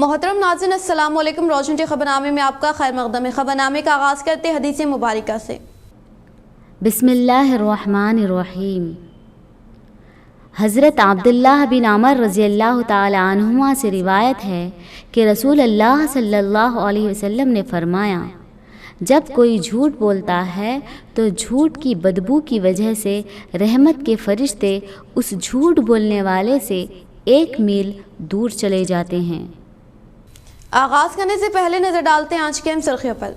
मोहतरम नाज़रीन, अस्सलाम वालेकुम। रोशन टी खबरनामे में आपका खैर मक़दम है। खबरनामे का आगाज़ करते हदीस मुबारका से। बिस्मिल्लाहिर्रहमानिर्रहीम। हज़रत अब्दुल्लाह बिन अमर रज़ियल्लाहु ताला अन्हुमा से रिवायत है कि रसूल अल्लाह सल्लल्लाहु अलैहि वसल्लम ने फरमाया, जब कोई झूठ बोलता है तो झूठ की बदबू की वजह से रहमत के फरिश्ते उस झूठ बोलने वाले से 1 मील दूर चले जाते हैं। आगाज़ करने से पहले नज़र डालते हैं आज के अहम सुर्खियों पर।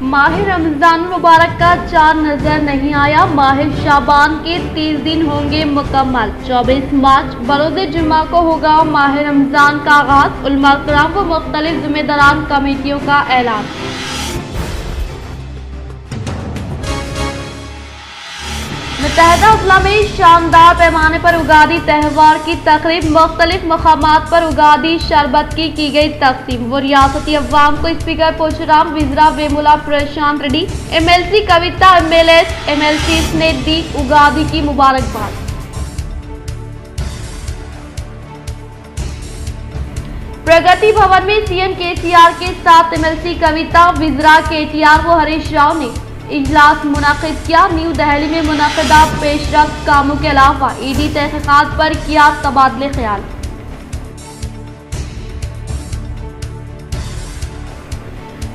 माह रमज़ान मुबारक का चाँद नजर नहीं आया। माह शाबान के 30 दिन होंगे मुकम्मल। 24 मार्च बरोज़ जुम्मा को होगा माह रमज़ान का आगाज़। उलमा किराम व मुख्तलिफ ज़िम्मेदारान कमेटियों का ऐलान। मुत्तहिदा अज़ला में शानदार पैमाने पर उगादी त्यौहार की तकरीब। मुख्तलिफ मकामात पर उगादी शरबत की गई तकसीम। वो रियासती अवाम को स्पीकर पोचुराम, विज़रा वेमुला प्रशांत रेड्डी, MLC कविता, MLS MLCs ने दी उगादी की मुबारकबाद। प्रगति भवन में CM KCR के साथ MLC कविता, विज़रा KTR व हरीश राव ने इजलास मुनाकिद किया। न्यू दिल्ली में मुनाकिदा पेशरफ्त कामों के अलावा ED तहकीकात पर किया तबादले ख्याल।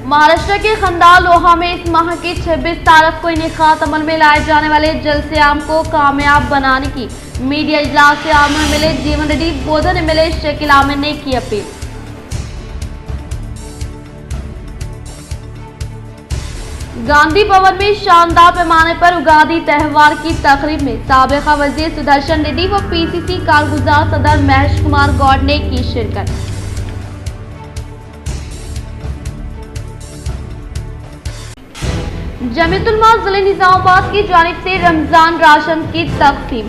महाराष्ट्र के खंडाल लोहा में इस माह की 26 तारीख को इनेकाद अमल में लाए जाने वाले जलसे आम को कामयाब बनाने की मीडिया इजलास से आम MLA जीवन रेड्डी, बोधन MLA शकील आमिर ने की अपील। गांधी भवन में शानदार पैमाने पर उगादी त्यौहार की तकरीब में साबिका वजीर सुदर्शन रेड्डी व PCC कारगुजार सदर महेश कुमार गौड़ ने की शिरकत। जमीयत उलमा जिले निजामाबाद की जानिब से रमजान राशन की तकसीम।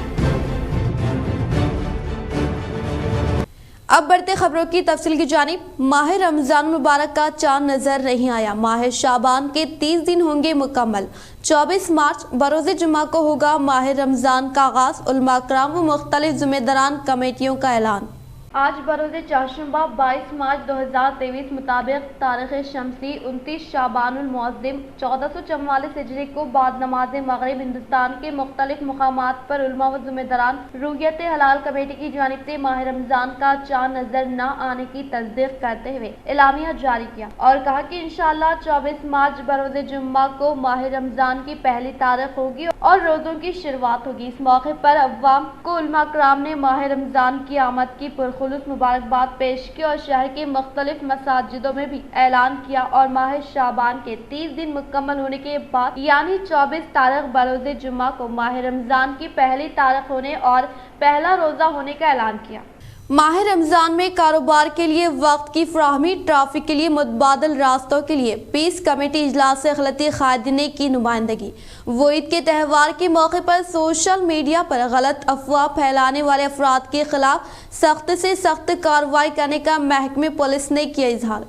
अब बढ़ते खबरों की तफसील की जानिब। माह रमज़ान मुबारक का चाँद नज़र नहीं आया। माह शाबान के 30 दिन होंगे मुकम्मल। 24 मार्च बरोज़ जुम्मा को होगा माह रमज़ान का आगाज़। उलमा किराम व मुख्तलिफ ज़िम्मेदारान कमेटियों का ऐलान। आज बरोज़ चारशंबा 22 मार्च 2023 मुताबिक तारीख़ शमसी 29 शाबानुल मुअज़्ज़िम 1444 हिजरी को बाद नमाज मग़रिब हिंदुस्तान के मुख्तलिफ मकामात पर उलमा व ज़िम्मेदारान रुयत हलाल कमेटी की जानिब से माह रमज़ान का चाँद नजर न आने की तस्दीक करते हुए एलामिया जारी किया और कहा कि इंशाअल्लाह 24 मार्च बरोज़ जुम्मा को माह रमज़ान की पहली तारीख होगी और रोज़ों की शुरुआत होगी। इस मौके पर अव्वाम को उलमा किराम ने माह रमज़ान की आमद की खुलूस मुबारकबाद पेश की और शहर के मुख्तलिफ मसाजिदों में भी ऐलान किया और माह शाबान के 30 दिन मुकम्मल होने के बाद यानी 24 तारीख बरोज़ जुम्मा को माह रमज़ान की पहली तारीख होने और पहला रोज़ा होने का ऐलान किया। माह रमज़ान में कारोबार के लिए वक्त की फराहमी, ट्रैफिक के लिए मुतबादल रास्तों के लिए पीस कमेटी इजलास से गलती खादिने की नुमाइंदगी। वो ईद के त्यौहार के मौके पर सोशल मीडिया पर गलत अफवाह फैलाने वाले अफराद के खिलाफ सख्त से सख्त कार्रवाई करने का महकमे पुलिस ने किया इजहार।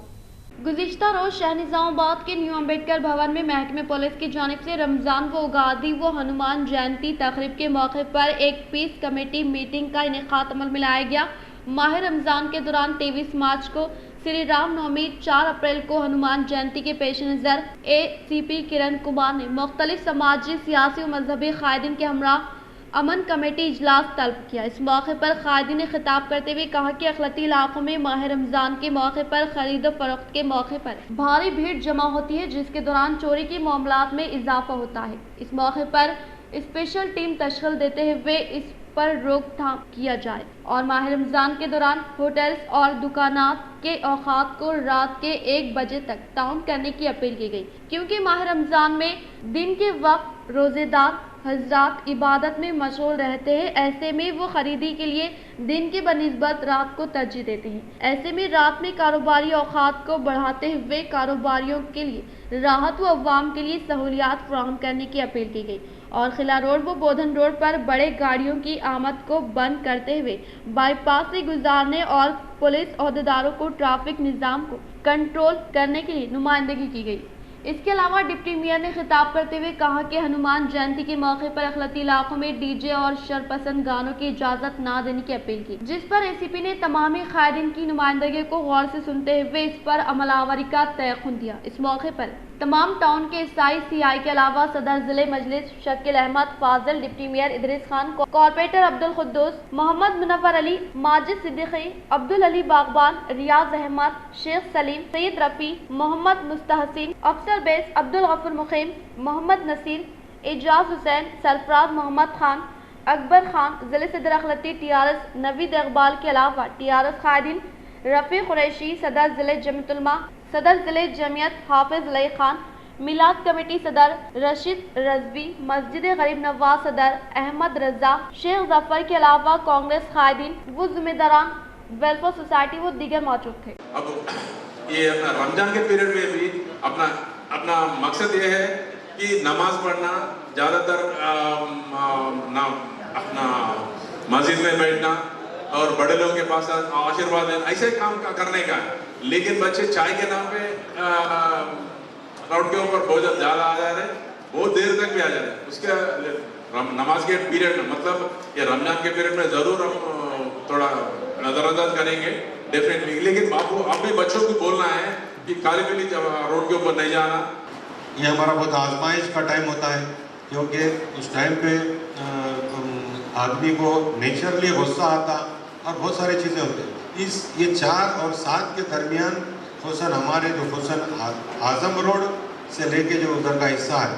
गुज़िश्ता रोज शहर निजामाबाद के न्यू अम्बेडकर भवन में महकमे पुलिस की जानिब से रमज़ान व उगादी व हनुमान जयंती तकरीब के मौके पर एक पीस कमेटी मीटिंग का इनेकाद अमल में लाया गया। माह रमज़ान के दौरान 23 मार्च को श्री राम नवमी, 4 अप्रैल को हनुमान जयंती के पेश नज़र ACP किरण कुमार ने मुख्तलिफ समाजी, सियासी और मजहबी कायदीन के हमरा अमन कमेटी इजलास तलब किया। इस मौके पर कायदीन ने खिताब करते हुए कहा कि अखलती इलाकों में माह रमज़ान के मौके पर खरीद और फरोख्त के मौके पर भारी भीड़ जमा होती है, जिसके दौरान चोरी के मामलात में इजाफा होता है। इस मौके पर स्पेशल टीम तश्कील देते हुए इस पर रोकथाम किया जाए और माह रमज़ान के दौरान होटल्स और दुकानात के औकात को रात के 1 बजे तक ताउन करने की अपील की गई, क्योंकि माह रमज़ान में दिन के वक्त रोज़ेदार हजरात इबादत में मशगूल रहते हैं। ऐसे में वो खरीदी के लिए दिन के बनिस्बत रात को तरजीह देते हैं। ऐसे में रात में कारोबारी औकात को बढ़ाते हुए कारोबारियों के लिए राहत व अवाम के लिए सहूलियात फराहम करने की अपील की गई और खिला रोड व बोधन रोड पर बड़े गाड़ियों की आमद को बंद करते हुए बाईपास से गुजारने और पुलिस अहदेदारों को ट्रैफिक निज़ाम को कंट्रोल करने के लिए नुमाइंदगी की गई। इसके अलावा डिप्टी मेयर ने खिताब करते हुए कहा कि हनुमान जयंती के मौके पर अखलती इलाकों में डीजे और शरपसंद गानों की इजाजत ना देने की अपील की, जिस पर एसीपी ने तमामी कायदीन की नुमाइंदगी को गौर से सुनते हुए इस पर अमलावरी का तयख्खुन दिया। इस मौके पर तमाम टाउन के एसआई सीआई के अलावा सदर जिले Majlis Shakeel Ahmed Fazil, deputy mayor Idris Khan, corporator Abdul Quddus, Mohammed Munawwar Ali, Majid Siddiqui, Abdul Ali Bagban, Riyaz Ahmad, Sheikh Salim, Syed Rafi, Mohammad मुस्तहसिन, अफसर बेस अब्दुल गफूर मुखीम, मोहम्मद नसीर, एजाज हुसैन, सरफराज मोहम्मद खान, अकबर खान, जिले सदर अखलती टीआरएस नवीद इकबाल के अलावा टीआरएस कायदीन रफ़ी कुरैशी, सदर जिले जमीयत उलमा, सदर जिले जमीयत हाफिज लई खान, मिलाद कमेटी सदर रशीद रजवी, मस्जिद गरीब नवाज सदर अहमद रजा, शेख जफर के अलावा कांग्रेस कायदीन व जिम्मेदारान वेलफेयर सोसाइटी वो दीगर मौजूद थे। अब ये अपना रमजान के पीरियड में भी अपना मकसद ये है कि नमाज पढ़ना, ज़्यादातर अपना मस्जिद में बैठना और बड़े लोगों के पास आशीर्वाद लेना, ऐसे काम करने का है। लेकिन बच्चे चाय के नाम पे रोड के ऊपर बहुत ज़्यादा आ जा रहे हैं, बहुत देर तक भी आ जा रहे हैं। उसके नमाज के पीरियड में, मतलब ये रमजान के पीरियड में ज़रूर हम थोड़ा नज़रअंदाज करेंगे डेफिनेटली। लेकिन बाबू अब भी बच्चों को बोलना है कि काली पीली रोड के ऊपर नहीं जाना। ये हमारा बहुत आजमाइश का टाइम होता है, क्योंकि उस टाइम पे आदमी को नेचुरली गुस्सा आता और बहुत सारी चीज़ें होती हैं। ये 4 और 7 के दरमियान खुसन हमारे जो खुसन आज़म रोड से लेके जो उधर का हिस्सा है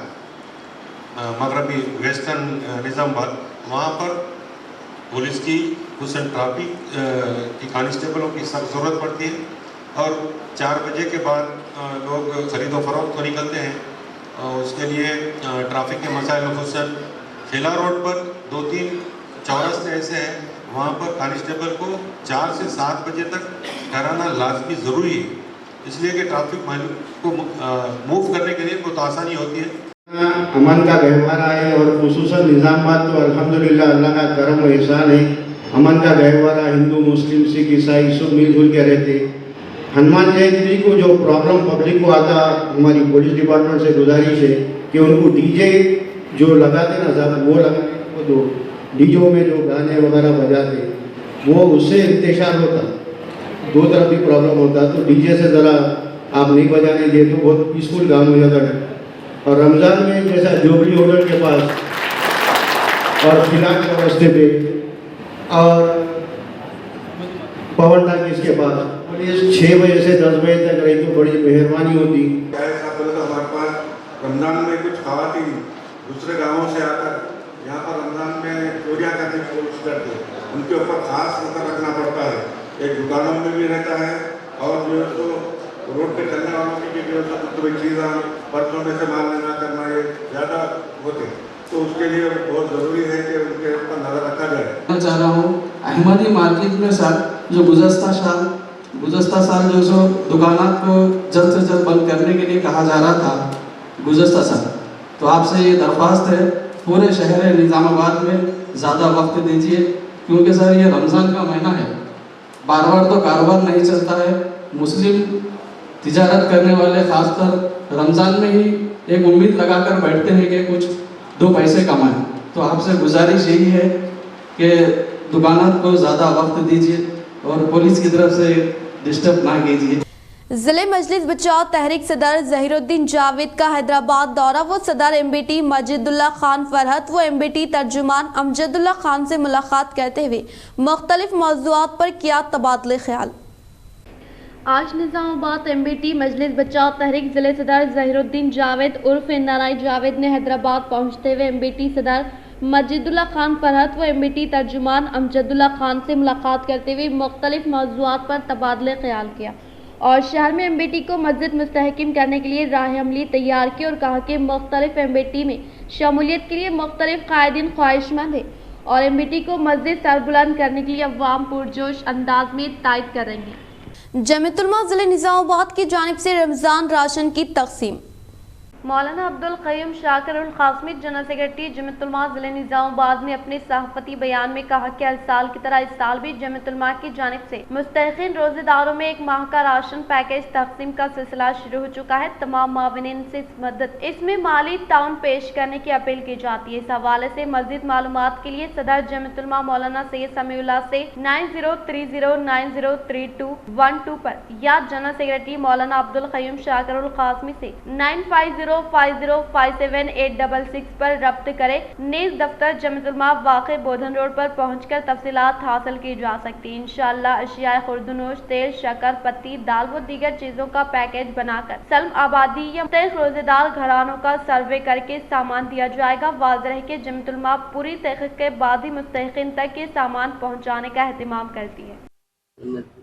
मगरबी वेस्टर्न निज़ामाबाद, वहाँ पर पुलिस की खुसन ट्रैफिक की कांस्टेबलों की सख्त ज़रूरत पड़ती है। और 4 बजे के बाद लोग ख़रीदो फरोख्त को निकलते हैं, उसके लिए ट्रैफिक के मसाइल खुसन खेला रोड पर 2-3 चौरस्ते ऐसे हैं, वहाँ पर कांस्टेबल को 4 से 7 बजे तक ठहराना लाजमी ज़रूरी है, इसलिए कि ट्रैफिक को मूव करने के लिए बहुत आसानी होती है। अमन का गहवारा है और खुसूसन निज़ामाबाद तो अल्हम्दुलिल्लाह अल्लाह का करम व एहसान है। अमन का गहवारा हिंदू मुस्लिम सिख ईसाई सब मिलजुल के रहते। हनुमान जयंती को जो प्रॉब्लम पब्लिक को आता, हमारी पुलिस डिपार्टमेंट से गुजारिश है कि उनको डीजे जो लगाते ना ज़्यादा वो लगाने को दो। डीजो में जो गाने वगैरह बजाते वो उससे इंतशार होता, 2 तरफ भी प्रॉब्लम होता। तो डीजे से ज़रा आप नहीं बजाने दिए तो बहुत पीसफुल काम हो जाता है। और रमज़ान में जैसा जोबली होटल के पास और फिलहाल के रास्ते पे और पवन टाकीज के पास पुलिस 6 बजे से 10 बजे तक रही तो बड़ी मेहरबानी होती। हमारे पास रमज़ान में कुछ खवातीन दूसरे गाँवों से आकर यहाँ पर रमज़ान में चोरियाँ करने की कोशिश करते हैं, उनके ऊपर खास नजर रखना पड़ता है। एक दुकानों में भी रहता है और जो है तो रोड पे चलने वालों की जो है तो चीज़ा पर्सों में से माल लेना करना ये ज़्यादा होते हैं, तो उसके लिए बहुत ज़रूरी है कि उनके ऊपर नज़र रखा जाए। मैं चाह रहा हूँ अहमदी मार्केट में सर जो गुज़श्ता साल जो सो दुकानात को जल्द से जल्द बंद करने के लिए कहा जा रहा था गुज़श्ता साल, तो आपसे ये दरख्वास्त है पूरे शहर निज़ामाबाद में ज़्यादा वक्त दीजिए, क्योंकि सर ये रमज़ान का महीना है, बार बार तो कारोबार नहीं चलता है। मुस्लिम तिजारत करने वाले ख़ासकर रमज़ान में ही एक उम्मीद लगाकर बैठते हैं कि कुछ 2 पैसे कमाएं। तो आपसे गुजारिश यही है कि दुकानात को ज़्यादा वक्त दीजिए और पुलिस की तरफ से डिस्टर्ब ना कीजिए। जिले मजलिस बचाओ तहरीक सदर जहीरुद्दीन जावेद का हैदराबाद दौरा व सदर एमबीटी मजिदुल्लाह खान फरहत व एमबीटी तर्जुमान अमजदुल्लाह खान से मुलाकात करते हुए मुख्तलिफ मौज़ूआत पर किया तबादले ख्याल। आज निज़ामाबाद एमबीटी मजलिस बचाओ तहरीक जिले सदर जहीरुद्दीन जावेद उर्फ नाराई जावेद ने हैदराबाद पहुंचते हुए एमबीटी सदर मजिदुल्लाह खान फरहत व एमबीटी तर्जुमान अमजदुल्लाह खान से मुलाकात करते हुए मुख्तलिफ मौज़ूआत पर तबादले ख्याल किया और शहर में एमबीटी को मज़ीद मुस्तहकम करने के लिए राह अमली तैयार की और कहा कि मुख्तलिफ एमबीटी में शमूलियत के लिए मुख्तलिफ कायदीन ख्वाहिशमंद है और एमबीटी को मज़ीद सरबुलंद करने के लिए अवाम पुरजोश अंदाज में तायद करेंगे। जमीयत उलमा ज़िले निज़ामाबाद की जानिब से रमज़ान राशन की तकसीम। मौलाना अब्दुल क़य्यूम शाकिरुल क़ासिमी जनरल सेक्रेटरी जमीयतुल उलमा ज़िले निज़ामाबाद ने अपने सहाफ़ती बयान में कहा कि हर साल की तरह इस साल भी जमीयतुल उलमा की जानिब से मुस्तहिक़ीन रोज़ेदारों में एक माह का राशन पैकेज तक़सीम का सिलसिला शुरू हो चुका है। तमाम माविनीन से मदद इसमें माली ताउन पेश करने की अपील की जाती है। इस हवाले से मज़ीद मालूमात के लिए सदर जमीयतुल उलमा मौलाना सैयद समीउल्लाह से 9030903212 पर या जनरल सेक्रेटरी मौलाना अब्दुल क़य्यूम शाकिरुल क़ासिमी से 9505057866 पर रब्त करे। नीज़ दफ्तर जमीयतुल उलमा वाक़े बोधन रोड पर पहुंचकर तफसीलात हासिल की जा सकती है। इंशाअल्लाह अशिया खुर्दनोश, तेल, शक्कर, पत्ती, दाल व दीगर चीजों का पैकेज बनाकर सल्म आबादी या मुख्तलिफ रोजेदार घरानों का सर्वे करके सामान दिया जाएगा। वाज़ेह है कि जमीयतुल उलमा पूरी तहक़ीक़ के बाद ही मुस्तहिक़ीन तक ये सामान पहुँचाने का एहतमाम करती है।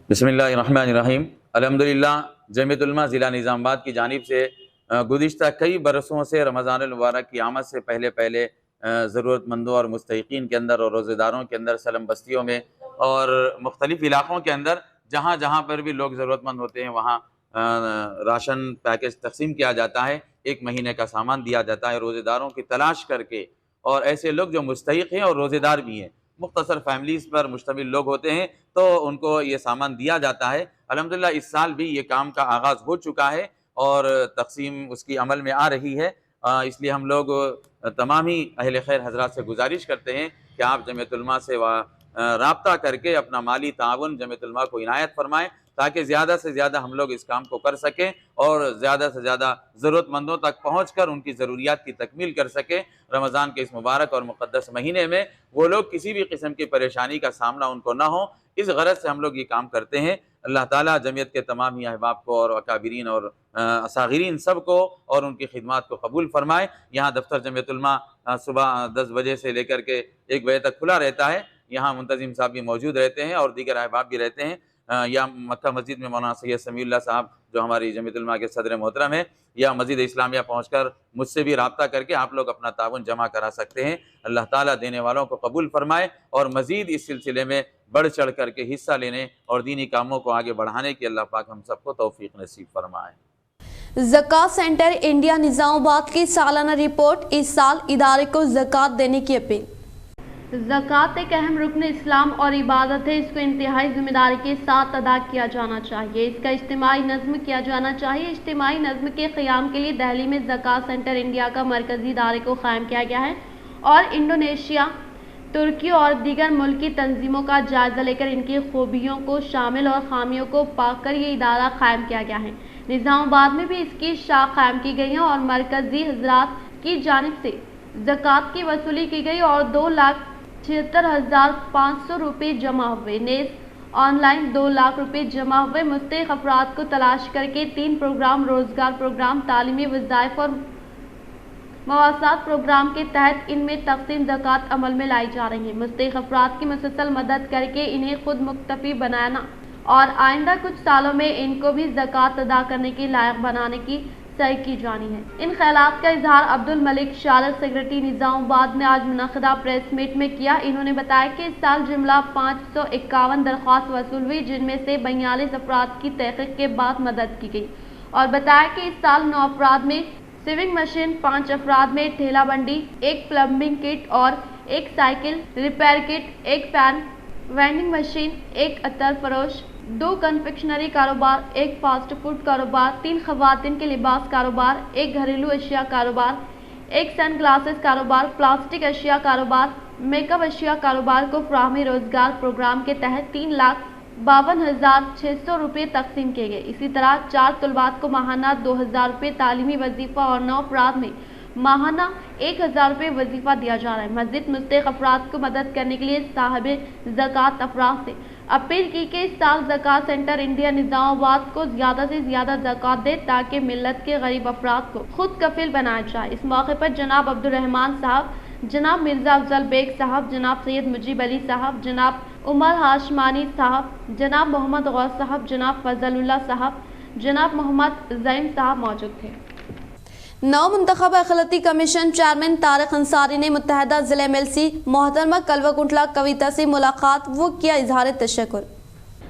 बिस्मिल्लाहिर्रहमानिर्रहीम। अल्हम्दुलिल्लाह जमीयतुल उलमा ज़िला निज़ामाबाद की जानिब से गुज़िश्ता कई बरसों से रमज़ानुल मुबारक की आमद से पहले ज़रूरतमंदों और मुस्तहिक़ीन के अंदर और रोज़ेदारों के अंदर सलम बस्तियों में और मुख्तलिफ़ इलाक़ों के अंदर जहाँ जहाँ पर भी लोग ज़रूरतमंद होते हैं वहाँ राशन पैकेज तक़सीम किया जाता है। एक महीने का सामान दिया जाता है रोज़ेदारों की तलाश करके, और ऐसे लोग जो मुस्तहिक़ हैं और रोज़ेदार भी हैं, मुख्तसर फैमिलीज़ पर मुश्तमिल लोग होते हैं, तो उनको ये सामान दिया जाता है। अल्हम्दुलिल्लाह इस साल भी ये काम का आगाज़ हो चुका है और तक़सीम उसकी अमल में आ रही है। इसलिए हम लोग तमाम ही अहले खैर हज़रात से गुजारिश करते हैं कि आप जमीयतुल उलमा से राब्ता करके अपना माली ताउन जमीयतुल उलमा को इनायत फरमाएँ, ताकि ज़्यादा से ज़्यादा हम लोग इस काम को कर सकें और ज़्यादा से ज़्यादा ज़रूरतमंदों तक पहुँच कर उनकी ज़रूरियात की तकमील कर सकें। रमज़ान के इस मुबारक और मुक़द्दस महीने में वो लोग किसी भी किस्म की परेशानी का सामना उनको ना हो, इस गरज से हम लोग ये काम करते हैं। अल्लाह ताला जमीयत के तमाम ही अहबाब को और अकाबिरीन और असागिरीन सब को और उनकी खिदमात को कबूल फरमाए। यहाँ दफ्तर जमीयतुल उलमा सुबह 10 बजे से लेकर के 1 बजे तक खुला रहता है। यहाँ मुंतज़िम साहब भी मौजूद रहते हैं और दीगर अहबाब भी रहते हैं। या मक्का मस्जिद में मौलाना सैयद समीउल्लाह साहब जो हमारी जमीयतुल उलमा के सदर मोहतरम है, या मस्जिद इस्लामिया पहुँचकर मुझसे भी रब्ता करके आप लोग अपना ताउन जमा करा सकते हैं। अल्लाह ताला देने वालों को कबूल फरमाए और मज़ीद इस सिलसिले में बढ़ चढ़ करके हिस्सा लेने और दीनी कामों को आगे बढ़ाने की अल्लाह पाक हम सबको तौफीक नसीब फरमाए। ज़कात सेंटर इंडिया निज़ामाबाद की सालाना रिपोर्ट, इस साल इदारे को ज़कात देने की अपील। ज़कात एक अहम रुकन इस्लाम और इबादत है। इसको इंतहाई जिम्मेदारी के साथ अदा किया जाना चाहिए। इसका इज्तिमाई नज़्म किया जाना चाहिए। इज्तिमाई नज़्म के क़याम के लिए दिल्ली में ज़कात सेंटर इंडिया का मरकज़ी इदारे को क़ायम किया गया है और इंडोनेशिया, तुर्की और दीगर मुल्की तंजीमों का जायज़ा लेकर इनकी खूबियों को शामिल और खामियों को पाकर ये इदारा क़ायम किया गया है। निज़ामाबाद में भी इसकी शाख कायम की गई है और मरकज़ी हज़रात की जानिब से ज़कात की वसूली की गई और 2,76,500 रुपये जमा हुए। नेज़ ऑनलाइन 2 लाख रुपये जमा हुए। मुस्तहिक़ अफराद को तलाश करके 3 प्रोग्राम, रोज़गार प्रोग्राम, तालीमी वज़ाइफ और मवासात प्रोग्राम के तहत इनमें तक़सीम ज़कात अमल में लाई जा रही है। मुस्तहिक़ अफराद की मुसलसल मदद करके इन्हें खुद मुक्तफ़ी बनाना और आइंदा कुछ सालों में इनको भी ज़कात अदा करने के लायक बनाने की सही की जानी है। इन ख्यालात का इजहार अब्दुल मलिक शारक सेक्रेटरी निज़ामाबाद ने आज मुनक़िदा प्रेस मीट में किया। इन्होंने बताया कि इस साल जुमला 551 दरख्वास्त वसूल हुई, जिनमें से 42 अफराद की तहक़ीक़ के बाद मदद की गई और बताया कि इस साल 9 अफराद में स्विंग मशीन, 5 अफराद में ठेला बंडी, 1 प्लम्बिंग किट और 1 cycle repair kit, 1 fan vending machine, 1 अतर फरोश, 2 कन्फेक्शनरी कारोबार, 1 फास्ट फूड कारोबार, 3 ख़वातीन के लिबास कारोबार, 1 घरेलू अशिया कारोबार, 1 सन ग्लासेस कारोबार, प्लास्टिक अशिया कारोबार, मेकअप अशिया कारोबार को फ़राहमी रोज़गार प्रोग्राम के तहत 3,52,600 रुपये तकसीम किए गए। इसी तरह 4 तलबात को माहाना 2,000 रुपये तालीमी वजीफ़ा और 9 अफराद में माहाना 1,000 रुपये वजीफ़ा दिया जा रहा है। मज़ीद मुस्तहिक़ अफराद को मदद करने के लिए साहिब ज़कात अफराद से अपील की कि इस साल ज़कात सेंटर इंडिया निज़ामाबाद को ज़्यादा से ज़्यादा ज़कात दे ताकि मिल्लत के गरीब अफराद को खुद कफील बनाया जाए। इस मौके पर जनाब अब्दुर्रहमान साहब, जनाब मिर्ज़ा अफजल बेग साहब, जनाब सैयद मुजीब अली साहब, जनाब उमर हाशमानी साहब, जनाब मोहम्मद गौस साहब, जनाब फजलुल्लाह साहब, जनाब मोहम्मद ज़ैम साहब मौजूद थे। नौ मुंतखब अखिलती कमीशन चेयरमैन तारिक अंसारी ने मुत्तहदा ज़िला एमएलसी मोहतरमा कलवा कुंटला कविता से मुलाकात व किया इजहार तशक्कुर।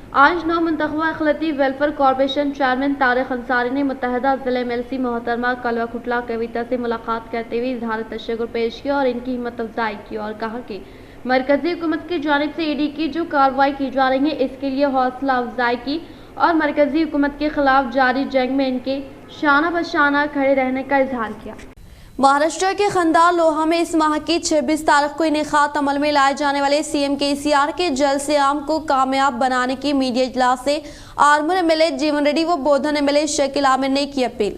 आज 9 मुंतखबा अखिलती welfare corporation chairman Tariq Ansari ने मुत्तहदा ज़िले एमएलसी मोहतरमा कलवा कुटला कविता से मुलाकात करते हुए इजहार तशक्कुर पेश किया और इनकी हिम्मत अफजाई की और कहा कि मरकजी हुकूमत की जानिब से ईडी की जो कार्रवाई की जा रही है इसके लिए हौसला अफजाई की और मरकजी हुकूमत के खिलाफ जारी जंग में इनके शाना बशाना खड़े रहने का इजहार किया। महाराष्ट्र के खंडार लोहा में इस माह की 26 तारीख को इनेकाद अमल में लाए जाने वाले सीएम केसीआर के जलसे आम को कामयाब बनाने की मीडिया इजलास से आर्मूर एमएलए जीवन रेड्डी व बोधन एमएलए शकील आमिर ने की अपील।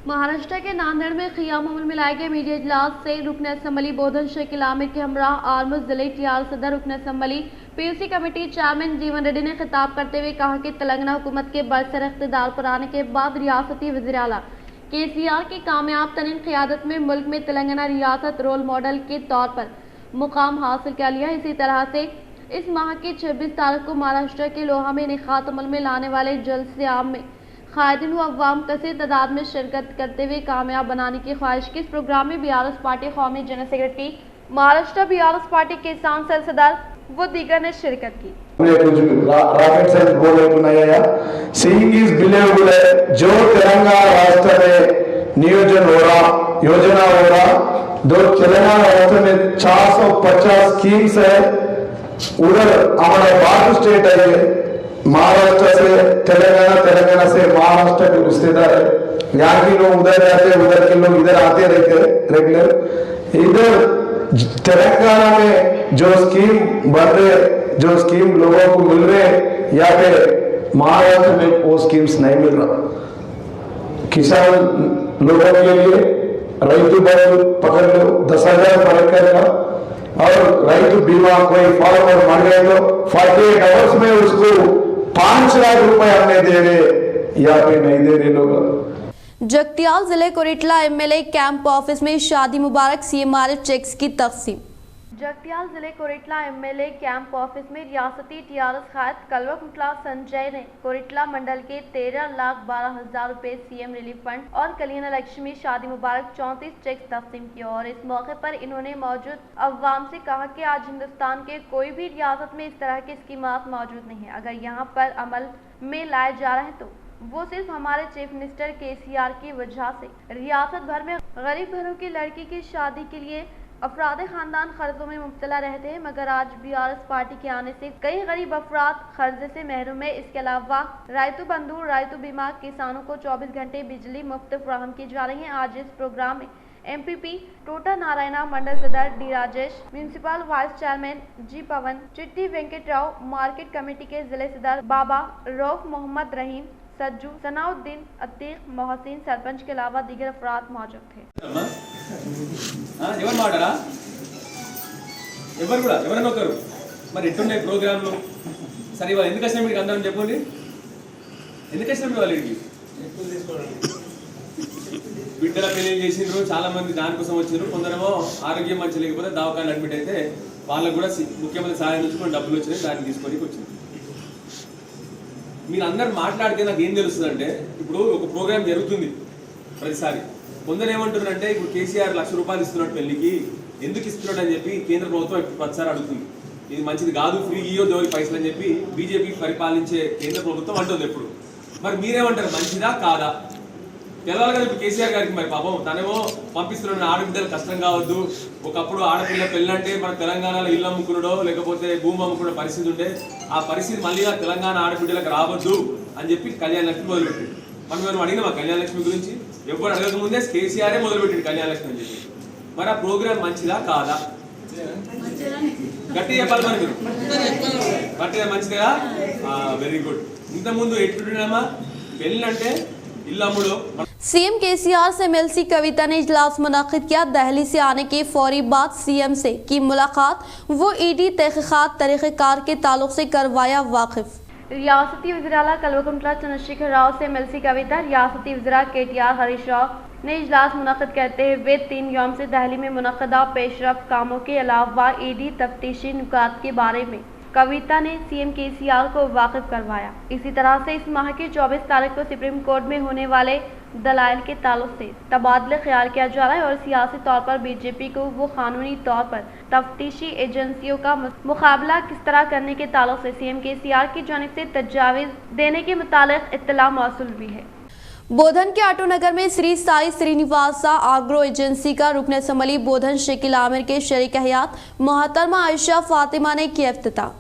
महाराष्ट्र के नांदेड़ में क़ियाम अमल में लाए गए मीडिया इजलास से रुकन असम्बली बोधन शकील आमिर के हमराह आर्मूर जिले टीआर सदर रुकन असम्बली पीयूसी कमेटी चेयरमैन जीवन रेड्डी ने खिताब करते हुए कहा कि तेलंगाना हुकूमत के बरसर इख्तिदार पर आने के बाद रियासती वज़ीर आला केसीआर की कामयाब तरीन क़यादत में मुल्क में तेलंगाना रियासत रोल मॉडल के तौर पर मुकाम हासिल कर लिया। इसी तरह से इस माह की 26 तारीख को महाराष्ट्र के लोहा में इनेकाद अमल में लाने वाले जलसे आम में कायदीन व अवाम कसीर तादाद में शिरकत करते हुए कामयाब बनाने की ख्वाहिश की। इस प्रोग्राम में बीआरएस पार्टी कौमी general secretary Maharashtra, BRS party किसान सेल सदर वो दीगर ने शिरकत की। रॉकेट साइंस बोर्ड बनाया सीइंग इज बिलीवेबल है। जो तेलंगाना राष्ट्र में नियोजन हो रहा, योजना हो रहा, दो तेलंगाना राष्ट्र में 450 स्कीम्स है। उधर हमारा बात स्टेट है, महाराष्ट्र से तेलंगाना, तेलंगाना से महाराष्ट्र के रिश्तेदार है। यहाँ के लोग उधर जाते, उधर के लोग इधर आते रहते रेगुलर। इधर तेलंगाना में जो स्कीम बन रहे, जो स्कीम लोगों को मिल रहे, या फिर महाराष्ट्र में वो स्कीम्स नहीं मिल रहा। किसान लोगों के लिए रैतु बंधु पकड़ लो 10,000 पकड़ लो, और रैतु बीमा कोई फार्मर मर गए तो 48 आवर्स में उसको 5 लाख रुपए हमने दे रहे, या फिर नहीं दे रहे लोग। जगतियाल जिले कोरेटला एमएलए कैंप ऑफिस में शादी मुबारक सीएमआरएफ चेक्स की तकसीम। जगतियाल जिले कोरेटला एमएलए कैंप ऑफिस में रियासती टीआरएस कायद कलवा कुटला संजय ने कोरेटला मंडल के 13,12,000 रुपए सीएम रिलीफ फंड और कल्याण लक्ष्मी शादी मुबारक 34 चेक तकसीम किए और इस मौके पर इन्होंने मौजूद अवाम से कहा कि आज हिंदुस्तान के कोई भी रियासत में इस तरह की स्कीमात मौजूद नहीं है। अगर यहाँ पर अमल में लाए जा रहे हैं तो वो सिर्फ हमारे चीफ मिनिस्टर केसीआर की वजह से। रियासत भर में गरीब घरों की लड़की की शादी के लिए अफराद खानदान कर्जों में मुब्तला रहते हैं, मगर आज बीआरएस पार्टी के आने से कई गरीब अफराद कर्जे से महरूम है। इसके अलावा रायतु बंधु, रायतु बीमा, किसानों को 24 घंटे बिजली मुफ्त फराहम की जा रही है। आज इस प्रोग्राम में एमपीपी टोटा नारायणा, मंडल सदर D Rajesh, municipal vice chairman G Pavan, Chitti Venkat Rao, market committee के जिले सदर बाबा रऊफ मोहम्मद रहीम, सज्जू, सनाउद्दीन, अतीक, मोहसिन, सरपंच के अलावा दीगर अफराद मौजूद थे। ఎవరు మాటరా ఎవరు కూడా ఎవరైనా ఒకరు మరి ఎట్టున్నాయి ప్రోగ్రాంలు సరే వాళ్ళు ఎందుకు వచ్చినా మీకు అందరం చెప్పండి ఎందుకు వచ్చినా వాళ్ళకి బిడ్డల పెళ్లి చేసిండ్రు చాలా మంది దానికోసం వచ్చిండ్రు కొందరేమో ఆరోగ్యం మంచి లేకపోతే దవాఖాన అడ్మిట్ అయితే వాళ్ళకు కూడా ముఖ్యమంత్రి సహాయం నుంచి కొన్ని డబ్బులు వచ్చినాయి దాన్ని తీసుకొని వచ్చింది మీరు అందరు మాట్లాడితే నాకు ఏం తెలుస్తుందంటే ఇప్పుడు ఒక ప్రోగ్రామ్ జరుగుతుంది ప్రతిసారి కొందరు ఏమంటున్నారంటే ఇప్పుడు కేసీఆర్ ₹1,00,000 ఇస్తున్నాడు పెళ్లికి ఎందుకు ఇస్తున్నాడు అని చెప్పి కేంద్ర ప్రభుత్వం ప్రతిసారి అడుగుతుంది ఇది మంచిది కాదు ఫ్రీ ఇయ్యో దేవుడి పైసలు అని చెప్పి బీజేపీ పరిపాలించే కేంద్ర ప్రభుత్వం అంటుంది ఎప్పుడు మరి మీరేమంటారు మంచిదా కాదా తెలవాలి కదా ఇప్పుడు కేసీఆర్ గారికి మరి పాపం తనేమో పంపిస్తున్నాడు ఆడబిడ్డలు కష్టం కావద్దు ఒకప్పుడు ఆడపిల్ల పెళ్ళంటే మన తెలంగాణలో ఇల్లు అమ్ముకున్నాడో లేకపోతే భూమి అమ్ముకునే పరిస్థితి ఉంటే ఆ పరిస్థితి మళ్ళీగా తెలంగాణ ఆడబిడ్డలకు రావద్దు అని చెప్పి కళ్యాణ లక్ష్మి మొదలుపెట్టింది మనం అడిగిన మా కళ్యాణ లక్ష్మి గురించి ఎవరు అడగక ముందే కేసీఆరే మొదలుపెట్టింది కళ్యాణ లక్ష్మి అని చెప్పి మరి ఆ ప్రోగ్రామ్ మంచిదా కాదా గట్టి చెప్పాలి మరి మీరు గట్టిగా మంచిదా వెరీ గుడ్ ఇంతకుముందు ఎట్టున్నామా పెళ్ళంటే सीएम केसीआर से एमएलसी कविता ने इजलास मुनाकिद किया। दिल्ली से आने के फौरी बाद सीएम से की मुलाकात, वो ईडी तहकीकात तरीक़ेकार के ताल्लुक से करवाया वाकिफ। रियासती वज़ीर-ए-आला कलवा कुटला चंद्रशेखर राव से एमएलसी कविता, रियासती वज़ीरा केटीआर हरीश राव ने इजलास मुनाकिद करते हुए 3 यौम से दिल्ली में मुनक़दा पेशरफ कामों के अलावा ईडी तफ्तीशी नुकात के बारे में कविता ने सीएम केसीआर को वाकिफ करवाया। इसी तरह से इस माह की 24 तारीख को सुप्रीम कोर्ट में होने वाले दलाइल के ताल्लुक से तबादला ख्याल किया जा रहा है और सियासी तौर पर बीजेपी को वो कानूनी तौर पर तफ्तीशी एजेंसियों का मुकाबला किस तरह करने के ताल्लुक से सीएम केसीआर की जानिब से तजावीज़ देने के मुतालिक इत्तला मौसूल भी है। बोधन के आटोनगर में श्री साई श्रीनिवासा आग्रो एजेंसी का रुकन असम्बली बोधन शकील आमिर के शरीक हयात मोहतरमा आयशा फातिमा ने किया इफ्तिताह।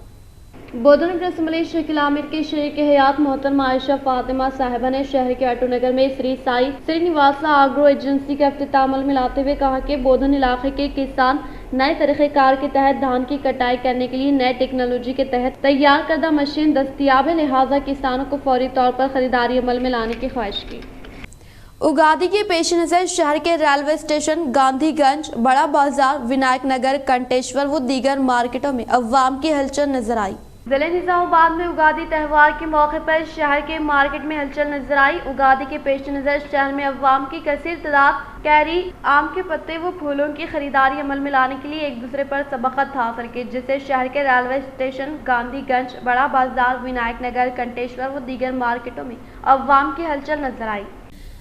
बोधन रुकन असम्बली शकील आमिर के शरीक हयात मोहतरमा आयशा फातिमा साहिबा ने शहर के आटोनगर में श्री साई श्रीनिवासा आग्रो एजेंसी का इफ्तिताह अमल में लाते हुए कहा कि बोधन इलाके के किसान नए तरीक़ेकार के तहत धान की कटाई करने के लिए नए टेक्नोलॉजी के तहत तैयार करदा मशीन दस्तियाब है, लिहाजा किसानों को फौरी तौर पर खरीदारी अमल में लाने की ख्वाहिश की। उगादी के पेश नज़र शहर के रेलवे स्टेशन, गांधीगंज, बड़ा बाजार, विनायक नगर, कंटेश्वर व दीगर मार्केटों में अवाम की हलचल नजर आई। जिले निजामाबाद में उगादी त्यौहार के मौके पर शहर के मार्केट में हलचल नजर आई। उगादी के पेश नज़र शहर में अवाम की कसीर तादाद कैरी, आम के पत्ते व फूलों की खरीदारी अमल में लाने के लिए एक दूसरे पर सबकत हासिल की, जिससे शहर के रेलवे स्टेशन, गांधीगंज, बड़ा बाजार, विनायक नगर, कंटेश्वर व दीगर मार्केटों में अवाम की हलचल नजर आई।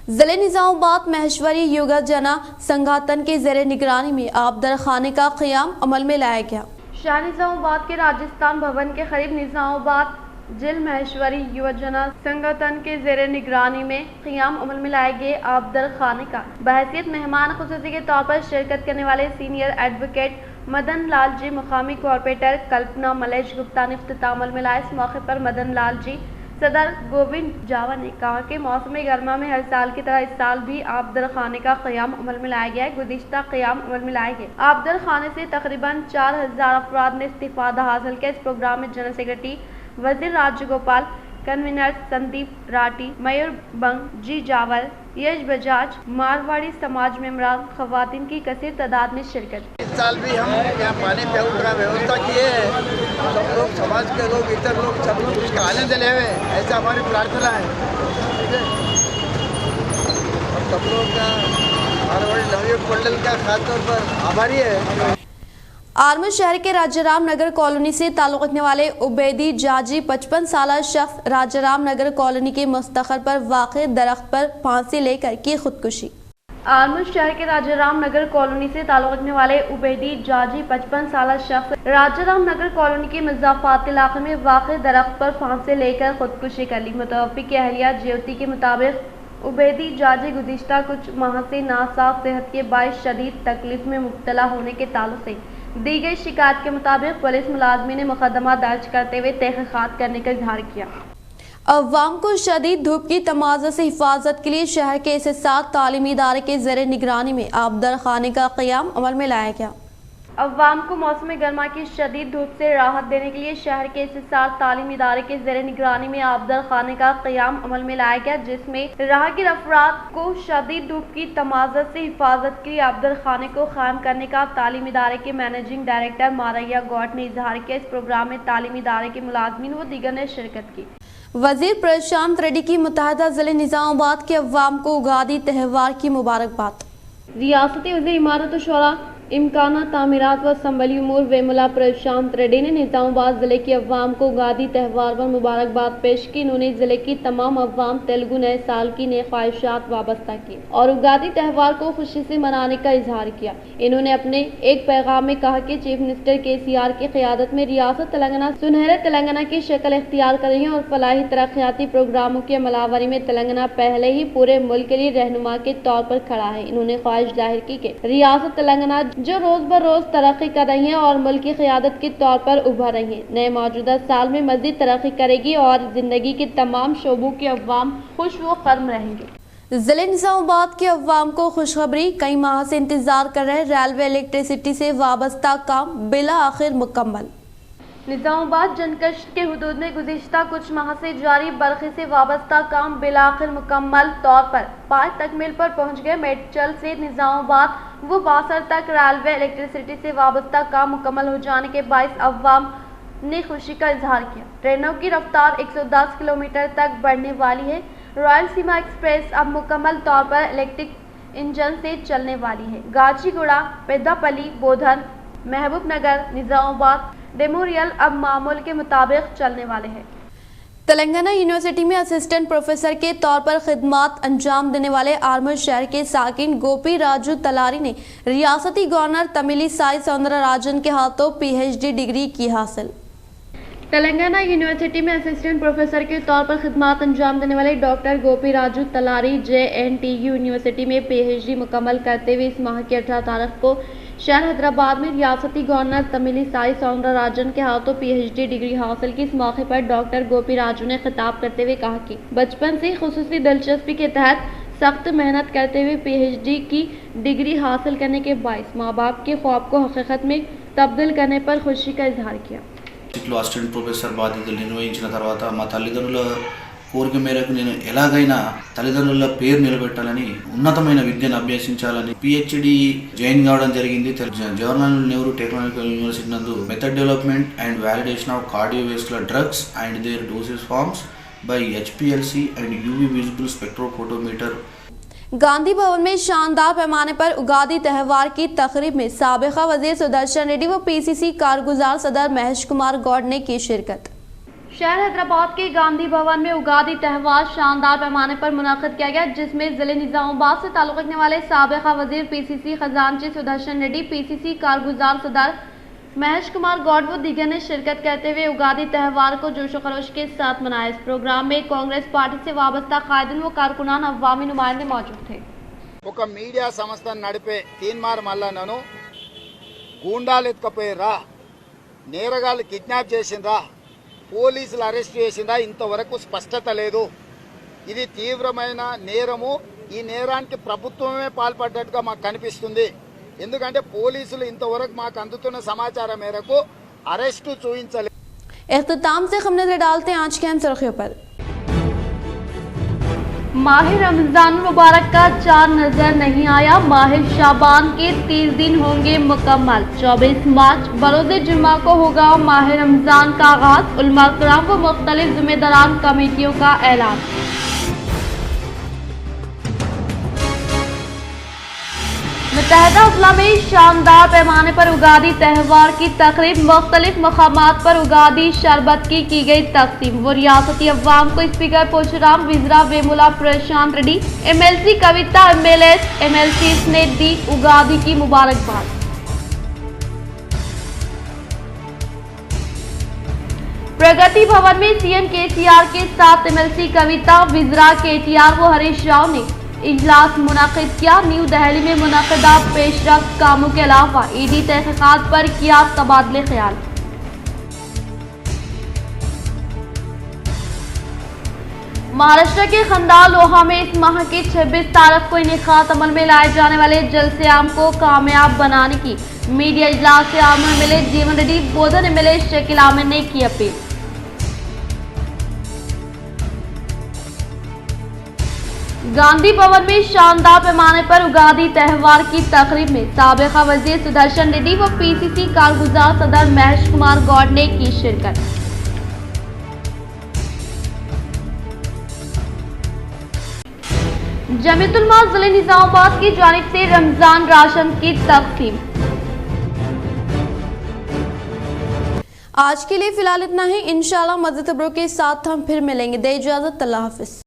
जिले निजामाबाद महेश्वरी योगा जना संगठन के ज़ेरे निगरानी में आबदर खाने का क़याम अमल में लाया गया। शाह निजामाबाद के राजस्थान भवन के करीब निजामाबाद जिल महेश्वरी युवजना संगठन के ज़ेरे निगरानी में क़याम अमल में लाए गए आबदर खाने का बहैसियत मेहमान खुसूसी के तौर पर शिरकत करने वाले सीनियर एडवोकेट मदन लाल जी, मुकामी कॉर्पोरेटर कल्पना मलेश गुप्ता ने इफ्तिताह अमल में लाया। इस मौके पर मदन लाल जी, सदर गोविंद जावा ने कहा कि मौसम गर्मा में हर साल की तरह इस साल भी आबदर खाने का क़याम अमल में लाया गया है। गुज़िश्ता क़याम अमल में लाए गए आबदर खाने से तकरीबन 4000 अफराद ने इस्तिफ़ादा हासिल किया। इस प्रोग्राम में जनरल सेक्रेटरी वज़ीर राजगोपाल, कन्वीनर संदीप राठी, मयूर बंग, जी जावल, यश बजाज, मारवाड़ी समाज मेंबरान, ख़वातीन की कसीर तादाद में शिरकत की। इस साल भी हम यहाँ पानी पीने का व्यवस्था किए हैं। सब लोग, समाज के लोग, इतर लोग, सब लोग उसका आनंद ले हुए, ऐसा हमारी प्रार्थना है। ठीक है, और सब लोग का मारवाड़ी नवयुग मंडल का खासतौर पर आभारी है। आर्मर शहर के राजाराम नगर कॉलोनी से ताल्लुक़ रखने वाले उबैदी जाजी 55 साला शख्स राजाराम नगर कॉलोनी के मुस्तखर पर वाक़े दरख्त पर फांसी लेकर की खुदकुशी। आर्मर शहर के राजाराम नगर कॉलोनी से ताल्लुक़ रखने वाले उबैदी जाजी 55 साला शख्स राजाराम नगर कॉलोनी के मुज़ाफ़ात इलाके में वाक़े दरख्त पर फांसी लेकर खुदकुशी कर ली। मुतवफ़्फ़ी की अहलिया ज्योति के मुताबिक उबैदी जाजी गुज़िश्ता कुछ माह से नासाफ सेहत के बाइस शदीद तकलीफ में मुब्तला होने के ताल्लुक़ से दी गई शिकायत के मुताबिक पुलिस मुलाजमी ने मुकदमा दर्ज करते हुए तहक़ीक़ात करने का इजहार किया। अवाम को शदीद धूप की तमाज़ा से हिफाजत के लिए शहर के इस्तिसार तालीमी इदारे के ज़ेरे निगरानी में आबदर खाने का क़याम अमल में लाया गया। अवाम को मौसम गर्मा की शदीद धूप से राहत देने के लिए शहर के इस्तिसार तालीमी इदारे के ज़ेरे निगरानी में आबदर खाने का क़याम अमल में लाया गया, जिसमें राहगीर अफराद को शदीद धूप की तमाज़ा से हिफाजत के लिए आबदर खाने को क़ायम करने का तालीमी इदारे के मैनेजिंग डायरेक्टर मारैया गौड ने इजहार किया। इस प्रोग्राम में तालीमी इदारे के मुलाजमीन व दीगर ने शिरकत की। वज़ीर प्रशांत रेड्डी की मुत्तहदा ज़िले निज़ामाबाद के अवाम को उगादी त्यौहार की मुबारकबाद। रियासती वज़ीर इमारत व शोरा इम्काना तामीरात व संबली उमूर वेमुला प्रशांत रेड्डी ने निज़ामाबाद ज़िले के अवाम को उगादी त्यौहार पर मुबारकबाद पेश की। उन्होंने ज़िले की तमाम अवाम तेलुगु नए साल की नए ख्वाहिशात वाबस्ता की और उगादी त्यौहार को खुशी से मनाने का इजहार किया। इन्होंने अपने एक पैगाम में कहा कि चीफ मिनिस्टर केसीआर की क़यादत में रियासत तेलंगाना सुनहरे तेलंगाना की शक्ल इख्तियार कर रही है और फलाही तरक्याती प्रोग्रामों की अमलावरी में तेलंगाना पहले ही पूरे मुल्क के लिए रहनुमा के तौर पर खड़ा है। इन्होंने ख्वाहिश जाहिर की कि रियासत तेलंगाना जो रोज ब रोज तरक्की कर रही है और मुल्क की क़यादत के तौर पर उभर रही है, नए मौजूदा साल में मज़ीद तरक्की करेगी और जिंदगी के तमाम शोबों के अवाम खुश व खर्म रहेंगे। ज़िले निज़ामाबाद के अवाम को खुशखबरी, कई माह से इंतजार कर रहे रेलवे इलेक्ट्रिसिटी से वाबस्ता काम बिला आखिर मुकम्मल। निज़ामाबाद जनकश के हुदूद में गुज़िश्ता कुछ माह से जारी बरक़ी से वाबस्ता काम बिलाखिर मुकम्मल तौर पर पाँच तकमील पर पहुँच गए। मेडचल से निज़ामाबाद व बासर तक रेलवे इलेक्ट्रिसिटी से वाबस्ता काम मुकम्मल हो जाने के बाइस अवाम ने खुशी का इजहार किया। ट्रेनों की रफ्तार 110 किलोमीटर तक बढ़ने वाली है। रॉयल सीमा एक्सप्रेस अब मुकम्मल तौर पर इलेक्ट्रिक इंजन से चलने वाली है। गाजीगुड़ा, पेद्दापल्ली, बोधन, महबूब नगर, निज़ामाबाद डेमोरियल अब मामूल के मुताबिक चलने वाले हैं। तेलंगाना यूनिवर्सिटी में असिस्टेंट प्रोफेसर के तौर पर खिदमत अंजाम देने वाले आर्मर शहर के साकिन गोपी राजू तलारी ने रियासती गवर्नर तमिलिसाई सौंदरराजन के हाथों पीएचडी डिग्री की हासिल। तेलंगाना यूनिवर्सिटी में असिस्टेंट प्रोफेसर के तौर पर खिदमत अंजाम देने वाले डॉक्टर गोपी राजू तलारी JNTU यूनिवर्सिटी में पीएचडी मुकम्मल करते हुए इस माह की 18 तारीख को शहर हैदराबाद में रियासती गवर्नर तमिलिसाई सौंदरराजन के हाथों पीएचडी डिग्री हासिल की। इस मौके पर डॉक्टर गोपी राजू ने खिताब करते हुए कहा कि बचपन से खुसूसी दिलचस्पी के तहत सख्त मेहनत करते हुए पीएचडी की डिग्री हासिल करने के बायस माँ बाप के ख्वाब को हकीकत में तब्दील करने पर खुशी का इजहार किया। అసిస్టెంట్ ప్రొఫెసర్ బాధ్యతలు నిర్వహించిన తర్వాత మా తల్లిదండ్రుల కోరిక మేరకు నేను ఎలాగైనా తల్లిదండ్రుల పేరు నిలబెట్టాలని ఉన్నతమైన విద్యను అభ్యసించాలని పిహెచ్డి జాయిన్ కావడం జరిగింది। జవహర్లాల్ నెహ్రూ టెక్నాలజికల్ యూనివర్సిటీ నందు method development and validation of cardiovascular drugs and their dosage forms by HPLC and UV visible spectrophotometer. Gandhi Bhavan में शानदार पैमाने पर उगादी त्यौहार की तकरीब में साबिका वजीर सुदर्शन रेड्डी व PCC कारगुजार सदर महेश कुमार गौड़ ने की शिरकत। शहर हैदराबाद के गांधी भवन में उगादी त्यौहार शानदार पैमाने पर मुनाकिद किया गया, जिसमें जिले निजामाबाद से ताल्लुक रखने वाले साबिका वजीर PCC खजानची सुदर्शन रेड्डी, PCC कारगुजार सदर महेश कुमार गौड़ व दीगर ने शिरकत करते हुए उगादी त्यौहार को जोश व खरोश के साथ मनाया। इस प्रोग्राम में कांग्रेस पार्टी से वाबस्ता कायदीन व कारकुनान अवामी नुमाइंदे मौजूद थे। ఒక మీడియా సంస్థను నడిపే తీన్మార్ మల్లన్నను గూండాలు ఎత్తుకపోయారా, నేరగాళ్ళు కిడ్నాప్ చేసిందా, పోలీసులు అరెస్ట్ చేసిందా, ఇంతవరకు స్పష్టత లేదు। ఇది తీవ్రమైన నేరము। ఈ నేరానికి ప్రభుత్వమే పాల్పడ్డట్టుగా మాకు కనిపిస్తుంది। ఎందుకంటే పోలీసులు ఇంతవరకు మాకు అందుతున్న సమాచారం మేరకు అరెస్టు చూపించలేదు। इख्तिताम से हम नजर डालते हैं आज के अहम सुर्खियों पर। माह रमजान मुबारक का चांद नजर नहीं आया, माह शाबान के 30 दिन होंगे मुकम्मल। 24 मार्च बरोज़ जुम्मा को होगा माह रमजान का आगाज। उलमा कराम व मुख्तलिफ जिम्मेदारान कमेटियों का ऐलान। मुत्तहदा अज़ला में शानदार पैमाने पर उगादी त्यौहार की तकरीब। मुख्तलिफ मकामात पर उगादी शरबत की गई तकसीम। वो रियासती अवाम को स्पीकर पोचुराम, विज़रा वेमुला प्रशांत रेड्डी, MLC कविता, MLS MLCs ने दी उगादी की मुबारकबाद। प्रगति भवन में CM KCR के साथ MLC कविता, विज़रा KTR व हरीश राव ने इजलास मुनाकिद किया। न्यू दिल्ली में मुनाकिदा पेशरफ्त कामों के अलावा ED तहकीकात पर किया तबादले ख्याल। महाराष्ट्र के खंडाल लोहा में इस माह की 26 तारीख को इनेकात अमल में लाए जाने वाले जलसे आम को कामयाब बनाने की मीडिया इजलास से आम MLA जीवन रेड्डी, बोधन MLA शकील आमिर ने की अपील। गांधी भवन में शानदार पैमाने पर उगादी त्यौहार की तकरीब में साबिका वजीर सुदर्शन रेड्डी व PCC कारगुजार सदर महेश कुमार गौड़ ने की शिरकत। जमीयतुल उलमा जिले निजामाबाद की जानिब से रमजान राशन की तकसीम। आज के लिए फिलहाल इतना ही। इंशाल्लाह मज़ीद खबरों के साथ हम फिर मिलेंगे। दे इजाज़त, अल्लाह हाफिज़।